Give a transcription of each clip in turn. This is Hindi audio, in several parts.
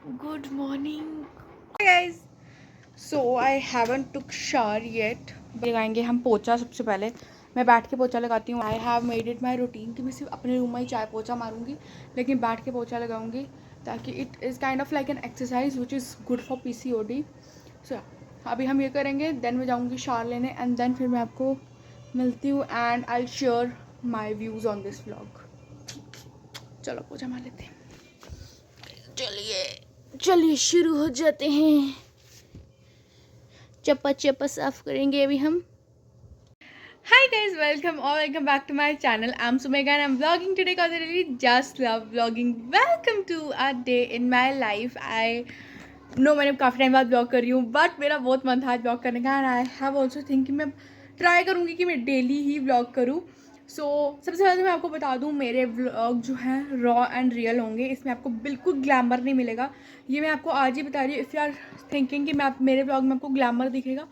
Good morning. Hi guys. So I haven't took shower yet. लगाएंगे हम पोछा सबसे पहले. मैं बैठ के पोछा लगाती हूँ. I have made it my routine कि मैं सिर्फ अपने रूम में ही चाय पोछा मारूंगी, लेकिन बैठ के पोछा लगाऊंगी ताकि it is kind of like an exercise which is good for PCOD. So अभी हम ये करेंगे, then मैं जाऊँगी शावर लेने and then फिर मैं आपको मिलती हूँ and I'll share my views on this vlog. चलो पोछा मार लेते हैं. चलिए शुरू हो जाते हैं. चप्पा चप्पा साफ करेंगे अभी हम. Hi guys, welcome back to my channel. I'm Sumega and I'm vlogging today because I really just love vlogging. Welcome to a day in my life. I know मैंने काफ़ी टाइम बाद vlog कर रही हूँ, but मेरा बहुत मन था आज vlog करने का and I have also think कि मैं ट्राई करूँगी कि मैं डेली ही vlog करूँ. सबसे पहले तो मैं आपको बता दूँ, मेरे व्लॉग जो हैं रॉ एंड रियल होंगे. इसमें आपको बिल्कुल ग्लैमर नहीं मिलेगा. ये मैं आपको आज ही बता रही हूँ. इफ़ यू आर थिंकिंग कि मेरे व्लॉग में आपको ग्लैमर दिखेगा,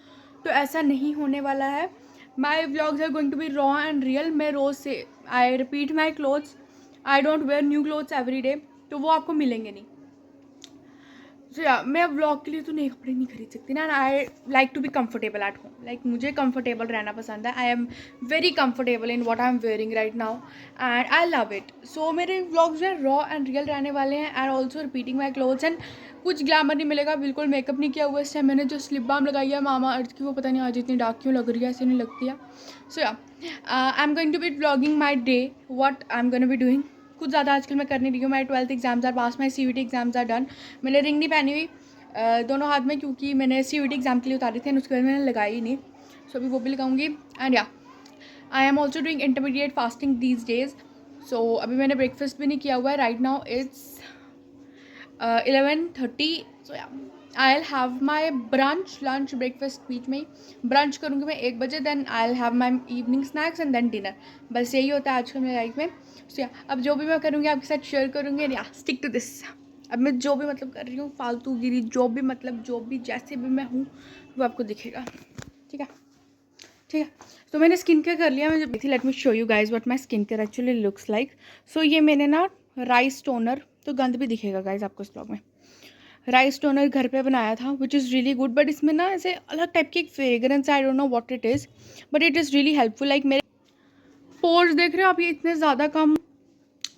तो ऐसा नहीं होने वाला है. My vlogs are going to be raw and real. मैं रोज़ से I repeat my clothes. I don't wear new clothes every day, तो वो आपको मिलेंगे नहीं. मैं व्लॉग के लिए तो नए कपड़े नहीं खरीद सकती ना. I like to be comfortable at home. Like मुझे कम्फर्टेबल रहना पसंद है. I am very comfortable in what I am wearing right now and I love it. So मेरे व्लॉग्स जो है रॉ एंड रियल रहने वाले हैं and also repeating my clothes. And कुछ ग्लैमर नहीं मिलेगा. बिल्कुल मेकअप नहीं किया हुआ इस टाइम. मैंने जो स्लिप बाम लगाई है मामा अर्थ की, वो पता नहीं आज इतनी डार्क क्यों लग रही है. ऐसे नहीं लगती है. So I am going to be vlogging my day, what I am going to be doing. कुछ ज़्यादा आजकल मैं कर नहीं रही हूँ. My 12th exams are passed, my CVT exams are done. मैंने रिंग नहीं पहनी हुई दोनों हाथ में, क्योंकि मैंने CVT एग्जाम के लिए उतारी थे, उसके बाद मैंने लगाई ही नहीं. सो अभी वो भी लगाऊंगी. And yeah I am also doing intermediate fasting these days. So अभी मैंने ब्रेकफास्ट भी नहीं किया हुआ है. Right now it's 11:30. सो या I'll have my brunch, lunch breakfast बीच में ही ब्रंच करूँगी मैं 1 बजे. Then I'll have my evening snacks and then dinner. बस यही होता है आजकल मेरी लाइफ में. सो या अब जो भी मैं करूँगी आपके साथ शेयर करूँगी. एंड या स्टिक टू दिस. अब मैं जो भी मतलब कर रही हूँ फालतू गिरी, जो भी जैसे भी मैं हूँ वो आपको दिखेगा. ठीक है. तो मैंने स्किन केयर कर लिया. मैं थी let me show you guys what my skin care actually looks like. So ये मैंने ना राइस टोनर, तो गंद भी दिखेगा गाइज आपको इस ब्लॉग में, राइस टोनर घर पे बनाया था which is really good. But इसमें ना ऐसे अलग टाइप की एक fragrance, I don't know what it is, but it is really helpful. Like मेरे पोर्स देख रहे हो आप, ये इतने ज़्यादा कम.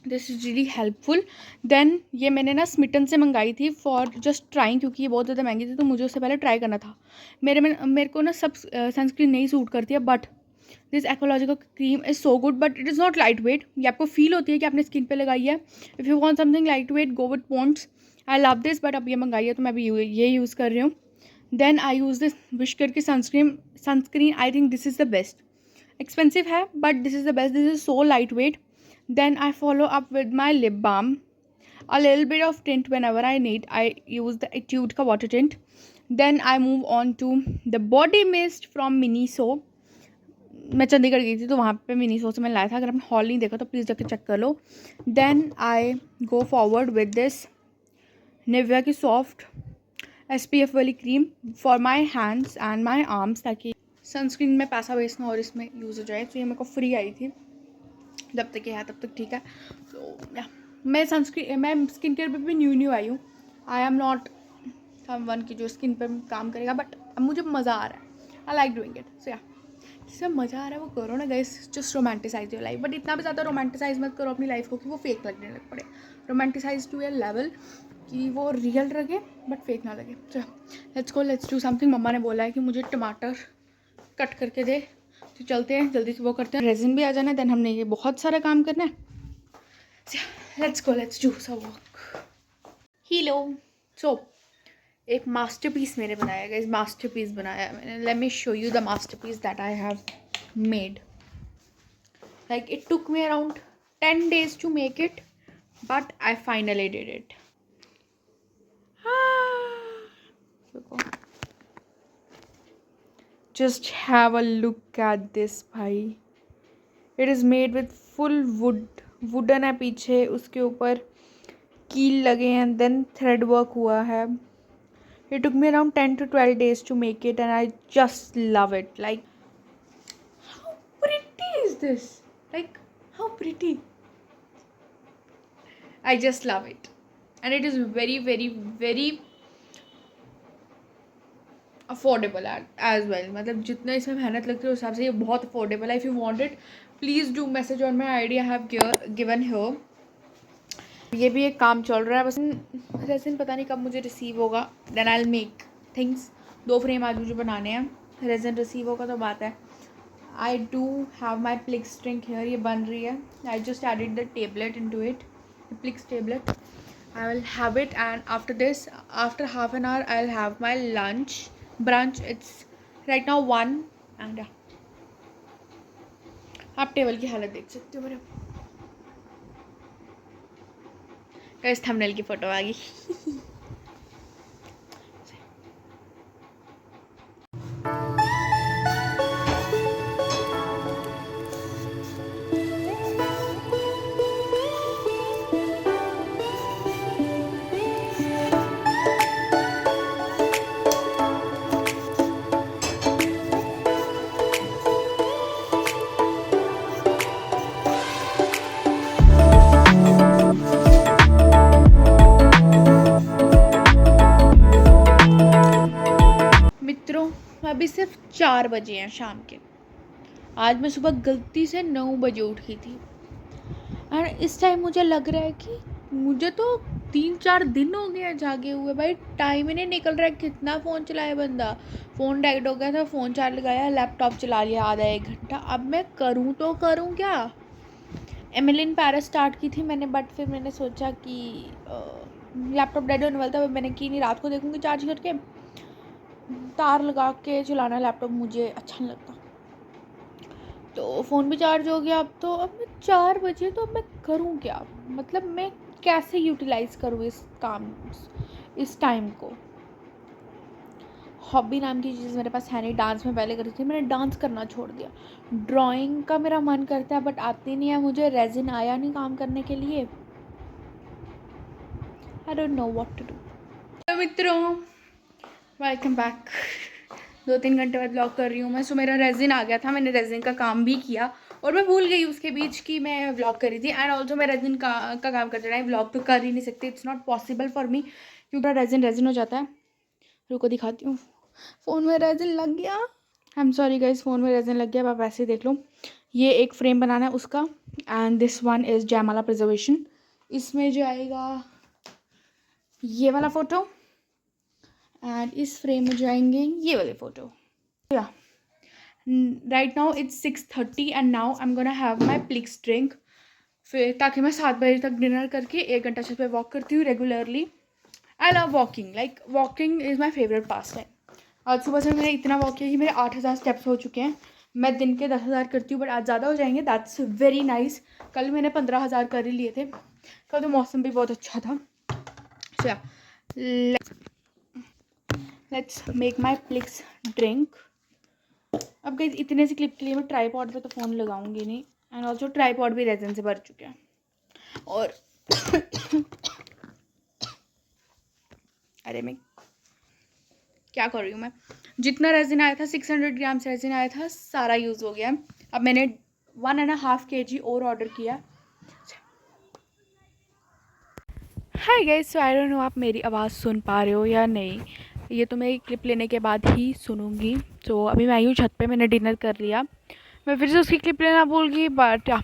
This is really helpful. Then ये मैंने ना स्मिटन से मंगाई थी फॉर जस्ट ट्राइंग, क्योंकि ये बहुत ज़्यादा महंगी थी, तो मुझे उससे पहले ट्राई करना था. मेरे को ना सब सनस्क्रीन नहीं सूट करती है, but this Aqualogica cream is so good. But it is not light weight. ये आपको फील होती है कि आपने स्किन पे लगाई है. If you want something light weight, go with Pond's. I love this. But अब ये मंगाई है तो मैं अभी ये यूज़ कर रही हूँ. देन आई यूज़ दिस विशकर की sunscreen. I think this is the best. Expensive है but this is the best. This is so light weight. Then I follow up with my lip balm, a little bit of tint whenever I need. I use the Etude का water tint. Then I move on to the body mist from Miniso. मैं चंडीगढ़ गई थी तो वहाँ पे मिनीसो से मैंने लाया था. अगर आपने हॉल नहीं देखा तो प्लीज़ जाके चेक कर लो. Then I go forward with this Nivea की सॉफ्ट SPF वाली cream for my hands and my arms, ताकि सनस्क्रीन में पैसा वेस्ट ना और इसमें यूज़ हो जाए. तो ये मेरे को फ्री आई थी, जब तक ये है तब तक ठीक है. सो या मैं स्किन केयर पे भी न्यू आई हूँ. आई एम नॉट समवन की जो स्किन पर काम करेगा, बट अब मुझे मज़ा आ रहा है. I like doing it. So yeah जिससे मज़ा आ रहा है वो करो ना guys. Just romanticize your life, but इतना भी ज़्यादा रोमांटिसाइज मत करो अपनी लाइफ को कि वो फेक लगने लग पड़े. रोमांटिसाइज टू ए लेवल कि वो रियल लगे बट फेक ना लगे. So let's do something. मम्मा ने बोला है कि मुझे टमाटर कट करके दे, तो चलते हैं जल्दी से वो करते हैं. रेजिन भी आ जाना है. देन हमने ये बहुत सारा काम करना है. Let's do some work. Hello. So एक मास्टरपीस मैंने बनाया गाइस. मास्टरपीस बनाया मैंने. Let me show you the masterpiece that I have made. Like it took me around 10 days to make it, but I finally did it. Just have a look at this भाई. It is made with full wooden है पीछे, उसके ऊपर कील लगे हैं, then thread work हुआ है. It took me around 10 to 12 days to make it and I just love it. Like how pretty is this? Like how pretty. I just love it. And it is very very very affordable as well. मतलब जितना इसमें मेहनत लगती है उस हिसाब से ये बहुत अफोर्डेबल है. If you want it please do message on my ID I have given here. ये भी एक काम चल रहा है बस. रेजिन पता नहीं कब मुझे रिसीव होगा. Then I will make things. 2 frame आज मुझे बनाने हैं. रेजिन रिसीव होगा तो बात है. I do have my Plix drink here. ये बन रही है. I just added the tablet into it. Plix tablet. I will have it, and after this, after half an hour, I'll have my brunch. It's right now 1, and आप टेबल की हालत देख सकते हो मेरे. इस थंबनेल की फ़ोटो आ गई. मित्रों, अभी सिर्फ 4 बजे हैं शाम के. आज मैं सुबह गलती से 9 बजे उठी थी. और इस टाइम मुझे लग रहा है कि मुझे तो 3-4 दिन हो गए हैं जागे हुए. भाई टाइम ही नहीं निकल रहा है. कितना फ़ोन चलाए बंदा. फ़ोन डेड हो गया था, फ़ोन चार्ज लगाया, लैपटॉप चला लिया आधा 1 घंटा. अब मैं करूँ तो करूँ क्या. एमिली इन पेरिस स्टार्ट की थी मैंने, बट फिर मैंने सोचा कि लैपटॉप डेड होने वाला था. मैंने की नहीं. रात को देखूँगी चार्ज करके. तार लगा के चलाना लैपटॉप मुझे अच्छा नहीं लगता. तो फ़ोन भी चार्ज हो गया. अब मैं 4 बजे, तो अब मैं करूँ क्या. मतलब मैं कैसे यूटिलाइज़ करूँ इस टाइम को. हॉबी नाम की चीज़ मेरे पास है नहीं. डांस में पहले करती थी, मैंने डांस करना छोड़ दिया. ड्राइंग का मेरा मन करता है बट आती नहीं है मुझे. रेजिन आया नहीं काम करने के लिए. I don't know what to do. तो मित्रों, वेलकम बैक. 2-3 घंटे बाद ब्लॉग कर रही हूँ मैं. सो मेरा रेजिन आ गया था. मैंने रेजिन का काम भी किया और मैं भूल गई उसके बीच कि मैं व्लॉग कर रही थी. एंड ऑल्सो मैं रेजिन का काम करते रहा. व्लॉग तो कर ही नहीं सकती. It's not possible for me क्योंकि रेजिन हो जाता है. रुको दिखाती हूँ. फ़ोन में रेजिन लग गया. I am sorry guys, phone में रेजिन लग गया. आप ऐसे देख लो. ये एक फ्रेम बनाना है उसका. एंड दिस वन इज़ जयमाला प्रिजर्वेशन. इसमें जाएगा ये वाला फ़ोटो. एंड इस फ्रेम में जाएंगे ये वाले photo. Yeah right now it's 6:30 and now I am gonna have my Plix drink. फिर ताकि मैं 7 बजे तक डिनर करके 1 घंटा छत पे वॉक करती हूँ regularly. I love walking. Like walking is my favourite pass time. आज सुबह से मैंने इतना वॉक किया कि मेरे 8,000 स्टेप्स हो चुके हैं. मैं दिन के 10,000 करती हूँ बट आज ज़्यादा हो जाएंगे. That's very nice. कल मैंने 15,000 कर ही लिए थे. कल तो मौसम भी बहुत अच्छा था. सो या let's make my Plix drink. अब गाइस इतने से क्लिप के लिए मैं ट्राईपॉड पे तो फ़ोन लगाऊंगी नहीं. एंड ऑल्सो ट्राईपॉड भी रेजिन से भर चुके हैं. और अरे मैं क्या कर रही हूँ. मैं जितना रेजिन आया था 600 ग्राम्स रेजिन आया था, सारा यूज़ हो गया. अब मैंने 1.5 kg और ऑर्डर किया. Hi guys, so I don't no आप मेरी आवाज़ सुन पा रहे हो या नहीं. ये तो मैं क्लिप लेने के बाद ही सुनूंगी. तो अभी मैं आई हूँ छत पे. मैंने डिनर कर लिया. मैं फिर से उसकी क्लिप लेना भूल गई बट या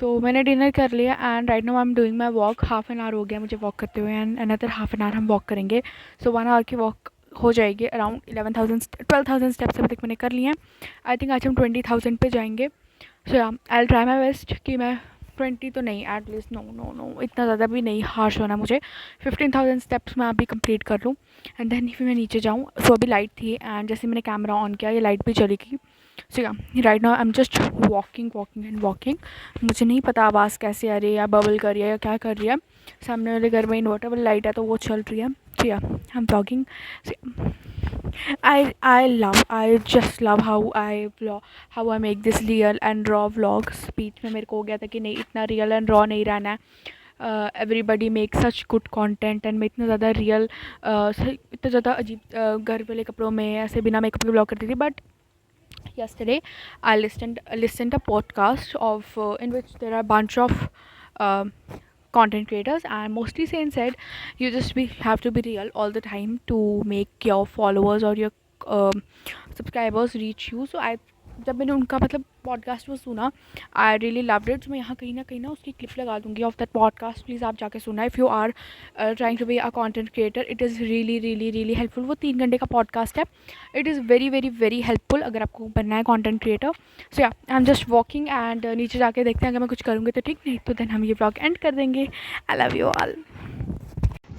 तो मैंने डिनर कर लिया. And right now I am doing my walk. Half an hour हो गया मुझे वॉक करते हुए. And another half an hour हम वॉक करेंगे. सो 1 आवर की वॉक हो जाएगी. अराउंड 12,000 स्टेप्स अभी तक मैंने कर लिए हैं. आई थिंक आज हम 20,000 पे जाएंगे. सो या I will try my best कि मैं 20 तो नहीं, एटलीस्ट नो इतना ज़्यादा भी नहीं हार्श होना मुझे. 15,000 स्टेप्स मैं अभी कंप्लीट कर लूँ. एंड देन फिर मैं नीचे जाऊँ. सो अभी लाइट थी एंड जैसे मैंने कैमरा ऑन किया ये लाइट भी चली गई. सो या right now I am just walking. मुझे नहीं पता आवाज़ कैसे आ रही है या बबल कर रही है या क्या कर रही है. सामने वाले घर में इन्वर्टर वाली लाइट है तो वो चल रही है. सो या I am walking. I just love how I make this real and raw vlogs. बीच में मेरे को हो गया था कि नहीं इतना रियल एंड रॉ नहीं रहना है. Everybody make such good content and मैं इतना ज़्यादा रियल इतना ज़्यादा अजीब घर वाले कपड़ों में ऐसे बिना मेकअप के ब्लॉग करती थी. But yesterday I listened a podcast of in which there are a bunch of content creators, and mostly say and said you just have to be real all the time to make your followers or your subscribers reach you. So I जब मैंने उनका मतलब पॉडकास्ट वो सुना, आई रियली लव्ड इट. मैं यहाँ कहीं ना उसकी क्लिप लगा दूँगी ऑफ दैट पॉडकास्ट. प्लीज़ आप जाके सुना if you are trying to be a content creator. It is really really really helpful. वो 3 घंटे का पॉडकास्ट है. It is very very very helpful अगर आपको बनना है कंटेंट क्रिएटर. सो या I am just walking and नीचे जाके देखते हैं अगर मैं कुछ करूँगी तो ठीक, नहीं तो देन हम ये ब्लॉग एंड कर देंगे. I love you all.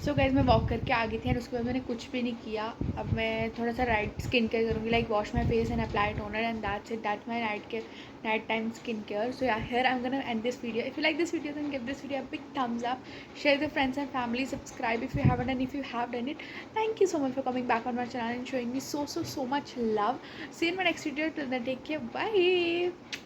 So guys मैं वॉक करके आ गई थी एंड उसके बाद मैंने कुछ भी नहीं किया. अब मैं थोड़ा सा राइट स्किन केयर करूँगी, like wash my face and apply toner and that's it. That's my night time skin care. So yeah, here I'm gonna end this video. If you like this video, then give this video a big thumbs up, share with your friends and family, subscribe if you haven't, and if you have done it, thank you so much for coming back on my channel and showing me so much love. See you in my next video. Till then, take care. Bye.